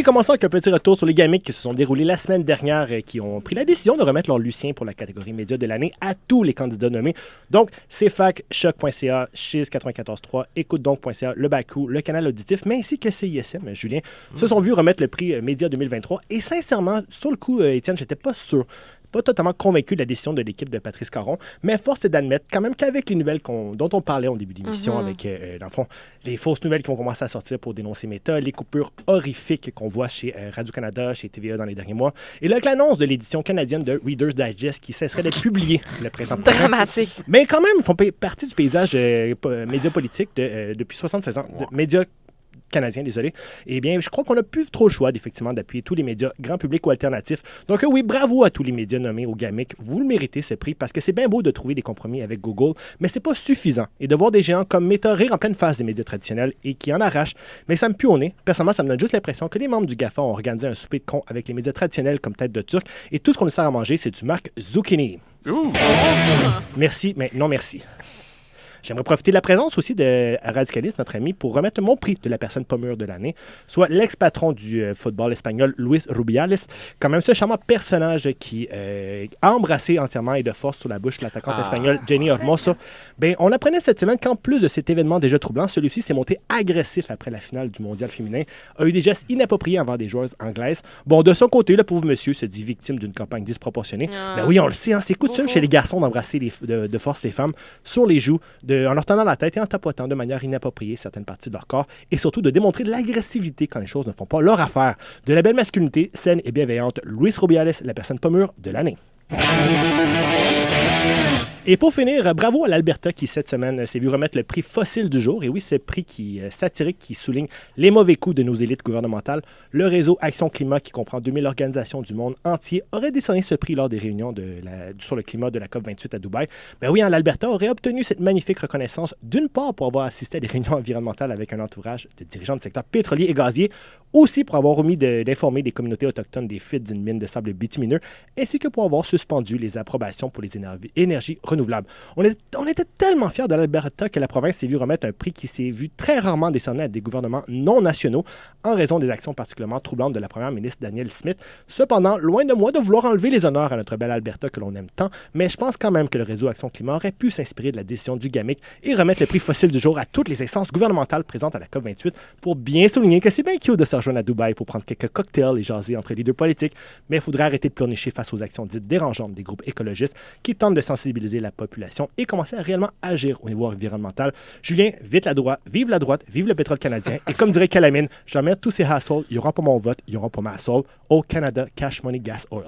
commençons avec un petit retour sur les GAMIC qui se sont déroulés la semaine dernière et qui ont pris la décision de remettre leur Lucien pour la catégorie média de l'année à tous les candidats nommés. Donc, CFAC, Choc.ca, Chiz 94.3, Écoute-donc.ca, Le Bakou, le Canal Auditif, mais ainsi que CISM, Julien, se sont vus remettre le prix Média 2023. Et sincèrement, sur le coup, Étienne, j'étais pas sûr. Pas totalement convaincu de la décision de l'équipe de Patrice Caron, mais force est d'admettre quand même qu'avec les nouvelles dont on parlait au début d'émission, avec, dans le fond, les fausses nouvelles qui vont commencer à sortir pour dénoncer Meta, les coupures horrifiques qu'on voit chez Radio-Canada, chez TVA dans les derniers mois, et là, avec l'annonce de l'édition canadienne de Reader's Digest qui cesserait d'être publiée le printemps prochain. Dramatique. Mais quand même, ils font partie du paysage média politique depuis 76 ans, de médias canadien, désolé. Eh bien, je crois qu'on n'a plus trop le choix, effectivement, d'appuyer tous les médias, grand public ou alternatifs. Donc, oui, bravo à tous les médias nommés au GAMIC. Vous le méritez, ce prix, parce que c'est bien beau de trouver des compromis avec Google, mais c'est pas suffisant. Et de voir des géants comme Meta rire en pleine face des médias traditionnels et qui en arrachent, mais ça me pue au nez. Personnellement, ça me donne juste l'impression que les membres du GAFA ont organisé un souper de cons avec les médias traditionnels comme Tête de Turc, et tout ce qu'on nous sert à manger, c'est du Marc Zucchini. Merci, mais non merci. J'aimerais profiter de la présence aussi de Radicalis, notre ami, pour remettre mon prix de la personne pas mûre de l'année, soit l'ex-patron du football espagnol, Luis Rubiales. Quand même, ce charmant personnage qui a embrassé entièrement et de force sur la bouche l'attaquante espagnole Jenny Hermoso. Ben, on apprenait cette semaine qu'en plus de cet événement déjà troublant, celui-ci s'est monté agressif après la finale du mondial féminin, a eu des gestes inappropriés envers des joueuses anglaises. Bon, de son côté, le pauvre monsieur se dit victime d'une campagne disproportionnée. Ben oui, on le sait, hein, c'est coutume chez les garçons d'embrasser de force les femmes sur les joues, en leur tenant la tête et en tapotant de manière inappropriée certaines parties de leur corps, et surtout de démontrer de l'agressivité quand les choses ne font pas leur affaire. De la belle masculinité saine et bienveillante, Luis Rubiales, la personne pas mûre de l'année. Et pour finir, bravo à l'Alberta qui, cette semaine, s'est vu remettre le prix Fossile du jour. Et oui, ce prix satirique qui souligne les mauvais coups de nos élites gouvernementales. Le réseau Action Climat, qui comprend 2000 organisations du monde entier, aurait décerné ce prix lors des réunions sur le climat de la COP28 à Dubaï. Ben oui, l'Alberta aurait obtenu cette magnifique reconnaissance, d'une part pour avoir assisté à des réunions environnementales avec un entourage de dirigeants du secteur pétrolier et gazier, aussi pour avoir omis d'informer les communautés autochtones des fuites d'une mine de sable bitumineux, ainsi que pour avoir suspendu les approbations pour les énergies renouvelables. On était tellement fiers de l'Alberta que la province s'est vue remettre un prix qui s'est vu très rarement décerné à des gouvernements non nationaux en raison des actions particulièrement troublantes de la première ministre Danielle Smith. Cependant, loin de moi de vouloir enlever les honneurs à notre belle Alberta que l'on aime tant, mais je pense quand même que le réseau Action Climat aurait pu s'inspirer de la décision du GAMIC et remettre le prix Fossile du jour à toutes les instances gouvernementales présentes à la COP28 pour bien souligner que c'est bien cute de se rejoindre à Dubaï pour prendre quelques cocktails et jaser entre les deux politiques, mais il faudrait arrêter de pleurnicher face aux actions dites dérangeantes des groupes écologistes qui tentent de sensibiliser la population et commencer à réellement agir au niveau environnemental. Julien, vive la droite, vive le pétrole canadien. Et comme dirait Calamine, j'emmerde tous ces hassles, ils n'auront pas mon vote, ils n'auront pas ma soul. Au Canada, cash money, gas, oil.